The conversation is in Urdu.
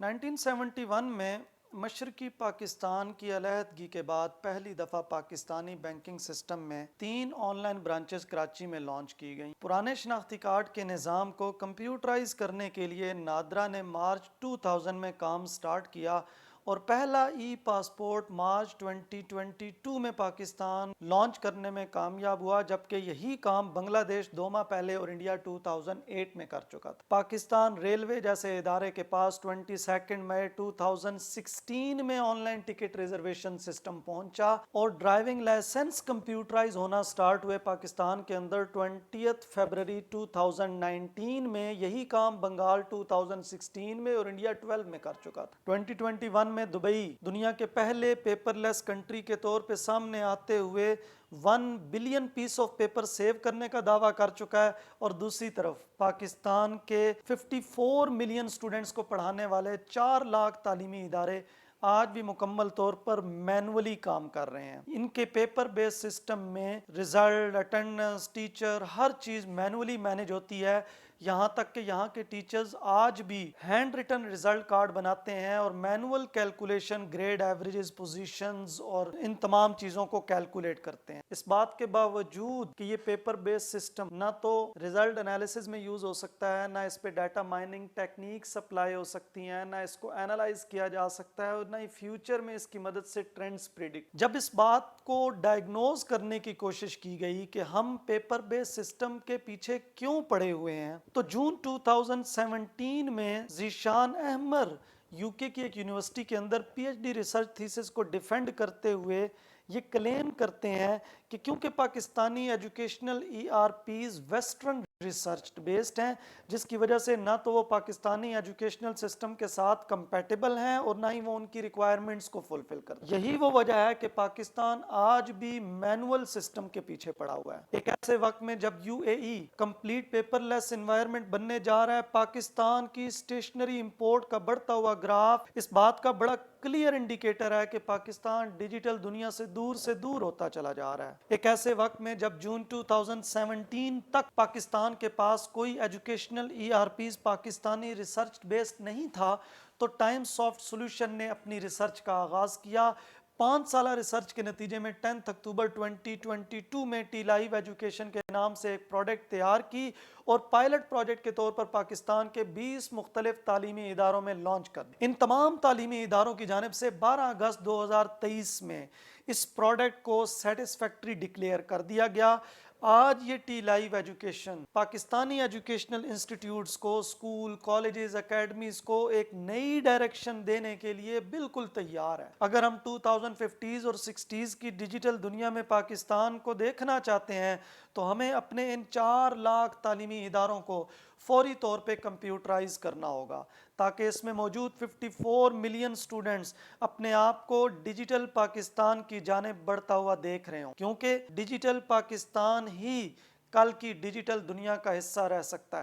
1971 میں مشرقی پاکستان کی علیحدگی کے بعد پہلی دفعہ پاکستانی بینکنگ سسٹم میں 3 آن لائن برانچز کراچی میں لانچ کی گئیں۔ پرانے شناختی کارڈ کے نظام کو کمپیوٹرائز کرنے کے لیے نادرا نے مارچ 2000 میں کام سٹارٹ کیا اور پہلا ای پاسپورٹ مارچ 2022 میں پاکستان لانچ کرنے میں کامیاب ہوا، جبکہ یہی کام بنگلہ دیش 2 ماہ پہلے اور انڈیا 2008 میں کر چکا تھا۔ پاکستان ریلوے جیسے ادارے کے پاس 22 مئی 2016 میں on line ticket reservation system پہنچا اور ڈرائیونگ لائسنس کمپیوٹرائز ہونا سٹارٹ ہوئے پاکستان کے اندر 20 فروری 2019 میں۔ یہی کام بنگال 2016 میں اور انڈیا 12 میں کر چکا تھا۔ 2021 میں دبئی دنیا کے پہلے پیپر لیس کنٹری کے طور پہ سامنے آتے ہوئے 1 billion piece of paper save کرنے کا دعویٰ کر چکا ہے، اور دوسری طرف پاکستان کے 54 ملین سٹوڈنٹس کو پڑھانے والے 4 لاکھ تعلیمی ادارے آج بھی مکمل طور پر مینولی کام کر رہے ہیں۔ ان کے پیپر بیس سسٹم میں رزلٹ، اٹینڈنس، ٹیچر، ہر چیز مینولی مینیج ہوتی ہے، یہاں تک کہ یہاں کے ٹیچرز آج بھی ہینڈ ریٹن رزلٹ کارڈ بناتے ہیں اور manual calculation, grade, averages, positions اور ان تمام چیزوں کو کیلکولیٹ کرتے ہیں۔ اس بات کے باوجود کہ یہ پیپر بیس سسٹم نہ تو رزلٹ انالیسز میں یوز ہو سکتا ہے، نہ اس پہ ڈیٹا مائننگ ٹیکنیک سپلائی ہو سکتی ہیں، نہ اس کو اینالائز کیا جا سکتا ہے، اور نہ ہی فیوچر میں اس کی مدد سے ٹرینڈز پریڈکٹ۔ جب اس بات کو ڈائگنوز کرنے کی کوشش کی گئی کہ ہم پیپر بیس سسٹم کے پیچھے کیوں پڑے ہوئے ہیں، تو جون 2017 میں ذیشان احمر UK کی ایک یونیورسٹی کے اندر PhD ریسرچ تھیسس کو ڈیفینڈ کرتے ہوئے یہ کلیم کرتے ہیں کہ کیونکہ Pakistani educational ERPs western research based ہیں، جس کی وجہ سے نہ تو وہ پاکستانی ایجوکیشنل سسٹم کے ساتھ کمپیٹیبل ہیں اور نہ ہی وہ ان کی ریکوائرمنٹس کو فلفل کرتے ہیں۔ یہی وہ وجہ ہے کہ پاکستان آج بھی مینول سسٹم کے پیچھے پڑا ہوا ہے۔ ایک ایسے وقت میں جب UAE کمپلیٹ پیپر لیس انوائرمنٹ بننے جا رہا ہے، پاکستان کی اسٹیشنری امپورٹ کا بڑھتا ہوا گراف اس بات کا بڑا کلیئر انڈیکیٹر ہے کہ پاکستان ڈیجیٹل دنیا سے دور ہوتا چلا جا رہا ہے۔ ایک ایسے وقت میں جب جون 2017 تک پاکستان کے پاس کوئی educational ERPs Pakistani research based نہیں تھا، تو ٹائم سافٹ سولوشن نے اپنی ریسرچ کا آغاز کیا۔ 5 سالہ ریسرچ کے نتیجے میں 10 اکتوبر 2022 میں ٹی لائیو ایجوکیشن کے نام سے ایک پروڈکٹ تیار کی اور پائلٹ پروجیکٹ کے طور پر پاکستان کے 20 مختلف تعلیمی اداروں میں لانچ کر دی۔ ان تمام تعلیمی اداروں کی جانب سے 12 اگست 2023 میں اس پروڈکٹ کو سیٹسفیکٹری ڈکلیئر کر دیا گیا۔ آج یہ T live education Pakistani educational institutes کو، اسکول، کالجز، اکیڈمیز کو ایک نئی ڈائریکشن دینے کے لیے بالکل تیار ہے۔ اگر ہم 2050s اور 60s کی ڈیجیٹل دنیا میں پاکستان کو دیکھنا چاہتے ہیں تو ہمیں اپنے ان 4 لاکھ تعلیمی اداروں کو فوری طور پہ کمپیوٹرائز کرنا ہوگا، تاکہ اس میں موجود 54 ملین سٹوڈنٹس اپنے آپ کو ڈیجیٹل پاکستان کی جانب بڑھتا ہوا دیکھ رہے ہوں، کیونکہ ڈیجیٹل پاکستان ہی کل کی ڈیجیٹل دنیا کا حصہ رہ سکتا ہے۔